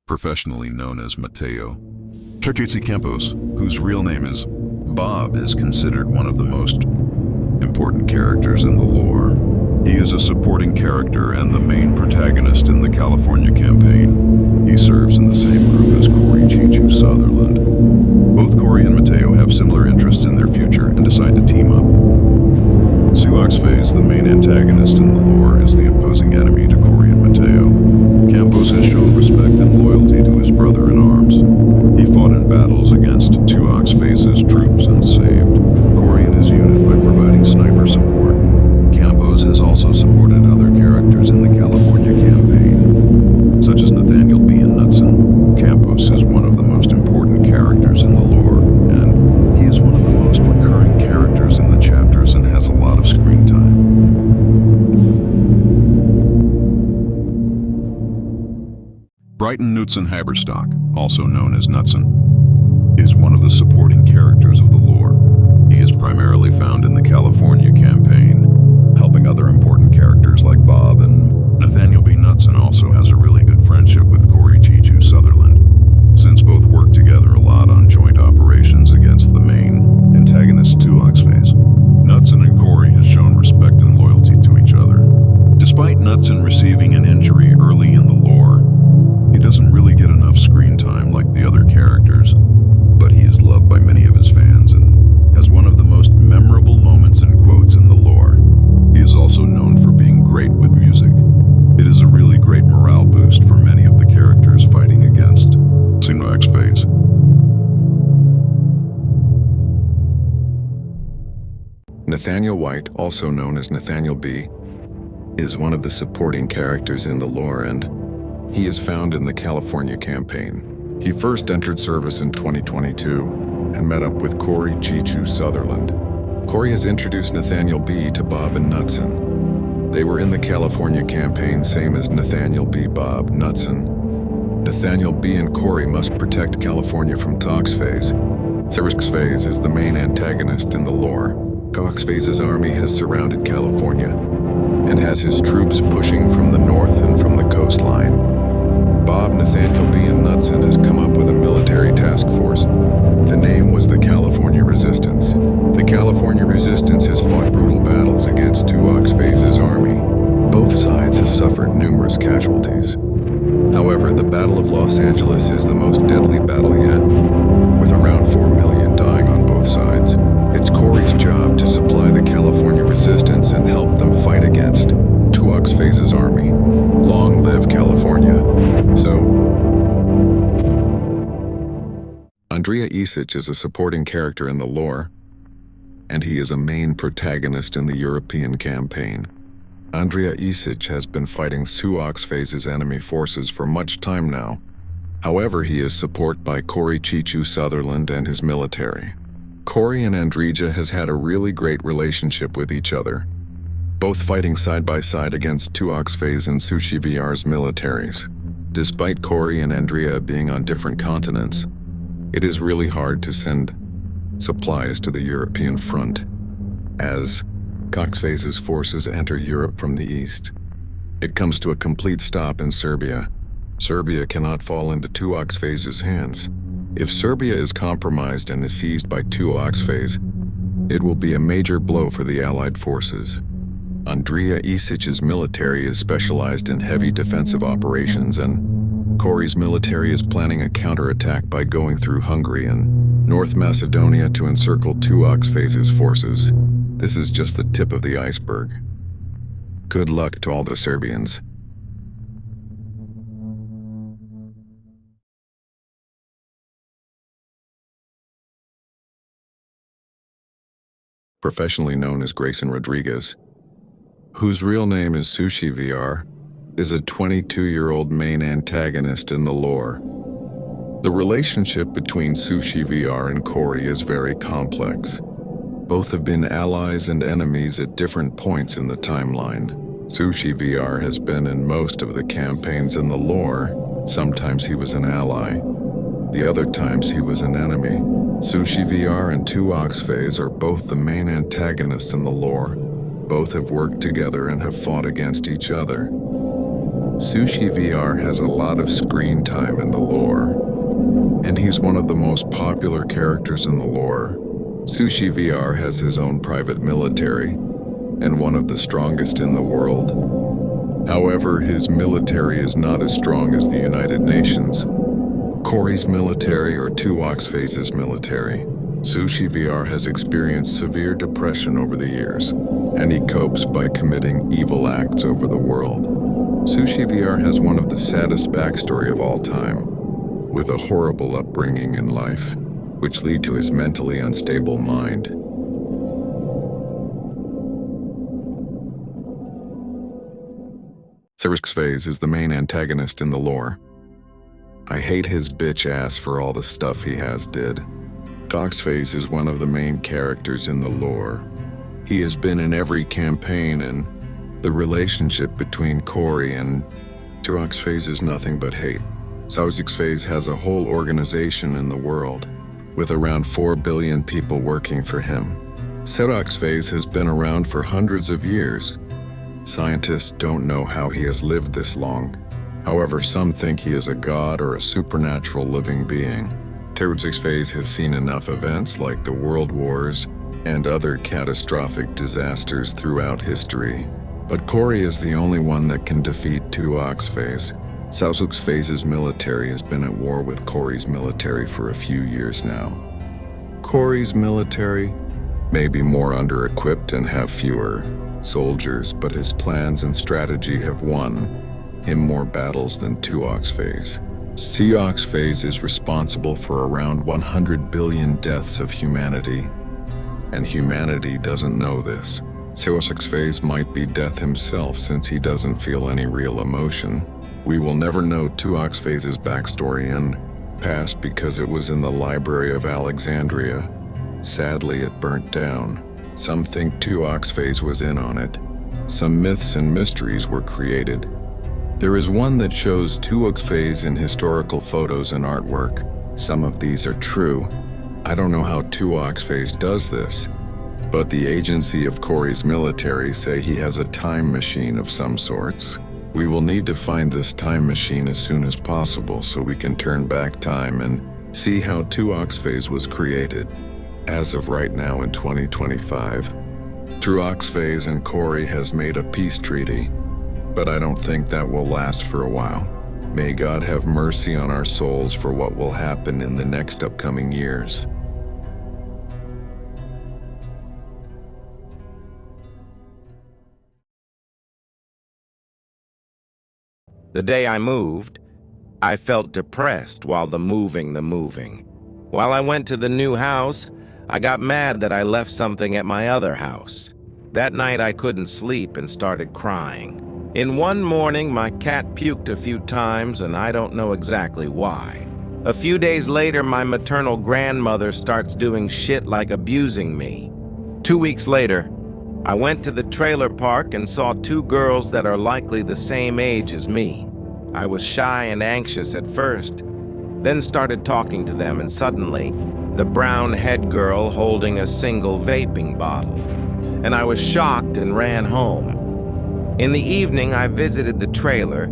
professionally known as Mateo. Campos, whose real name is Bob, is considered one of the most important characters in the lore. He is a supporting character and the main protagonist in the California campaign. He serves in the same group as Corey Chichu Sutherland. Both Corey and Mateo have similar interests in their future and decide to team up. Suox Phase, the main antagonist in the lore, is the opposing enemy to Corey and Mateo. Campos has shown respect and loyalty to his brother in arms. He fought in battles against Suox Phase's troops and saved Corey and his unit by providing sniper support. Campos has also supported other characters in the California campaign, such as Nathaniel B. and Knudsen. Campos is one of the most important characters in the lore, and he is one of the most recurring characters in the chapters and has a lot of screen time. Brighton Knudsen Haberstock, also known as Knudsen, is one of the supporting characters of the lore. He is primarily found in the California campaign, helping other important characters like Bob, and Nathaniel B. Knudsen also has a really good friendship with Corey Chichu Sutherland, since both work together a lot on joint operations against the main antagonist Suox Phase. Knudsen and Corey has shown respect and loyalty to each other. Despite Knudsen receiving an injury early in the lore, he doesn't really get enough screen time like the other characters, but he is loved by many of his fans and has one of the most memorable moments and quotes in the lore. He is also known for being great with music. It is a really great morale boost for many of the characters fighting against Suox Phase. Nathaniel White, also known as Nathaniel B., is one of the supporting characters in the lore, and he is found in the California campaign. He first entered service in 2022 and met up with Corey Chichu Sutherland. Corey has introduced Nathaniel B. to Bob and Knudsen. They were in the California campaign, same as Nathaniel B. Bob Knudsen. Nathaniel B. and Corey must protect California from Suox Phase. Suox Phase is the main antagonist in the lore. Suox Phase's army has surrounded California and has his troops pushing from the north and from the coastline. Bob, Nathaniel B. and Knudsen has come up with a military task force. The name was the California Resistance. The California Resistance has fought brutal battles against Suox Phase's army. Both sides have suffered numerous casualties. However, the Battle of Los Angeles is the most deadly battle yet, with around 4 million dying on both sides. It's Corey's job to supply the California Resistance and help them fight against Suox Phase's army. Long live California. So, Andrea Isic is a supporting character in the lore, and he is a main protagonist in the European campaign. Andrea Isic has been fighting Suox Phase's enemy forces for much time now. However, he is supported by Corey Chichu Sutherland and his military. Corey and Andrea has had a really great relationship with each other, both fighting side by side against Suox Phase and Sushi VR's militaries. Despite Corey and Andrea being on different continents, it is really hard to send supplies to the European front, as Suox Phase's forces enter Europe from the east. It comes to a complete stop in Serbia. Serbia cannot fall into Suox Phase's hands. If Serbia is compromised and is seized by Suox Phase, it will be a major blow for the Allied forces. Andrea Isic's military is specialized in heavy defensive operations, and Corey's military is planning a counterattack by going through Hungary and North Macedonia to encircle Suox Phase's forces. This is just the tip of the iceberg. Good luck to all the Serbians. Professionally known as Grayson Rodriguez, whose real name is Sushi VR, is a 22-year-old main antagonist in the lore. The relationship between Sushi VR and Corey is very complex. Both have been allies and enemies at different points in the timeline. Sushi VR has been in most of the campaigns in the lore. Sometimes he was an ally. The other times he was an enemy. Sushi VR and Suox Phase are both the main antagonists in the lore. Both have worked together and have fought against each other. Sushi VR has a lot of screen time in the lore, and he's one of the most popular characters in the lore. Sushi VR has his own private military, and one of the strongest in the world. However, his military is not as strong as the United Nations, Corey's military, or Tuoxphase's military. Sushi VR has experienced severe depression over the years, and he copes by committing evil acts over the world. Sushi VR has one of the saddest backstory of all time, with a horrible upbringing in life, which lead to his mentally unstable mind. Tuoxphase is the main antagonist in the lore. I hate his bitch ass for all the stuff he has did. Tuoxphase is one of the main characters in the lore. He has been in every campaign, and the relationship between Corey and Tuoxphase is nothing but hate. Tuoxphase has a whole organization in the world, with around 4 billion people working for him. Tuoxphase has been around for hundreds of years. Scientists don't know how he has lived this long. However, some think he is a god or a supernatural living being. Tuoxphase has seen enough events like the World Wars and other catastrophic disasters throughout history. But Corey is the only one that can defeat Tuoxphase. Tuoxphase's military has been at war with Corey's military for a few years now. Corey's military may be more under-equipped and have fewer soldiers, but his plans and strategy have won him more battles than Tuoxphase. Tuoxphase is responsible for around 100 billion deaths of humanity, and humanity doesn't know this. Tuoxphase might be death himself since he doesn't feel any real emotion. We will never know Tuoxphase's backstory and past because it was in the Library of Alexandria. Sadly, it burnt down. Some think Tuoxphase was in on it. Some myths and mysteries were created. There is one that shows Tuoxphase in historical photos and artwork. Some of these are true. I don't know how Tuoxphase does this, but the agency of Corey's military say he has a time machine of some sorts. We will need to find this time machine as soon as possible so we can turn back time and see how Tuoxphase was created. As of right now in 2025, Tuoxphase and Corey has made a peace treaty, but I don't think that will last for a while. May God have mercy on our souls for what will happen in the next upcoming years. The day I moved, I felt depressed while moving. While I went to the new house, I got mad that I left something at my other house. That night I couldn't sleep and started crying. In one morning, my cat puked a few times and I don't know exactly why. A few days later, my maternal grandmother starts doing shit like abusing me. 2 weeks later, I went to the trailer park and saw 2 girls that are likely the same age as me. I was shy and anxious at first, then started talking to them, and suddenly, the brown head girl holding a single vaping bottle. And I was shocked and ran home. In the evening, I visited the trailer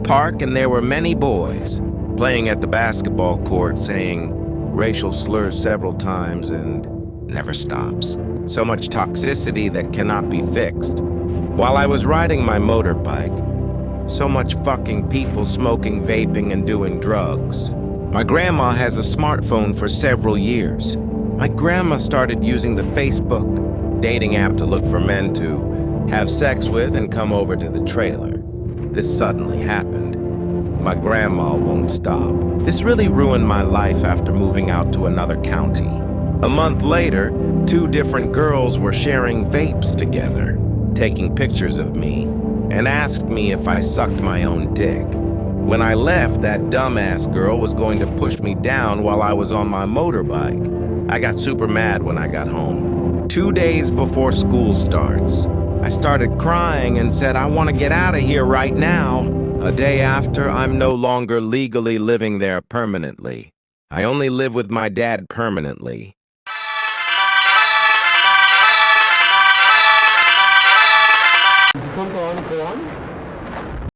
park and there were many boys playing at the basketball court saying racial slurs several times and never stops. So much toxicity that cannot be fixed. While I was riding my motorbike, so much fucking people smoking, vaping, and doing drugs. My grandma has a smartphone for several years. My grandma started using the Facebook dating app to look for men to have sex with and come over to the trailer. This suddenly happened. My grandma won't stop. This really ruined my life after moving out to another county. A month later, 2 different girls were sharing vapes together, taking pictures of me, and asked me if I sucked my own dick. When I left, that dumbass girl was going to push me down while I was on my motorbike. I got super mad when I got home. 2 days before school starts, I started crying and said, I want to get out of here right now. A day after, I'm no longer legally living there permanently. I only live with my dad permanently.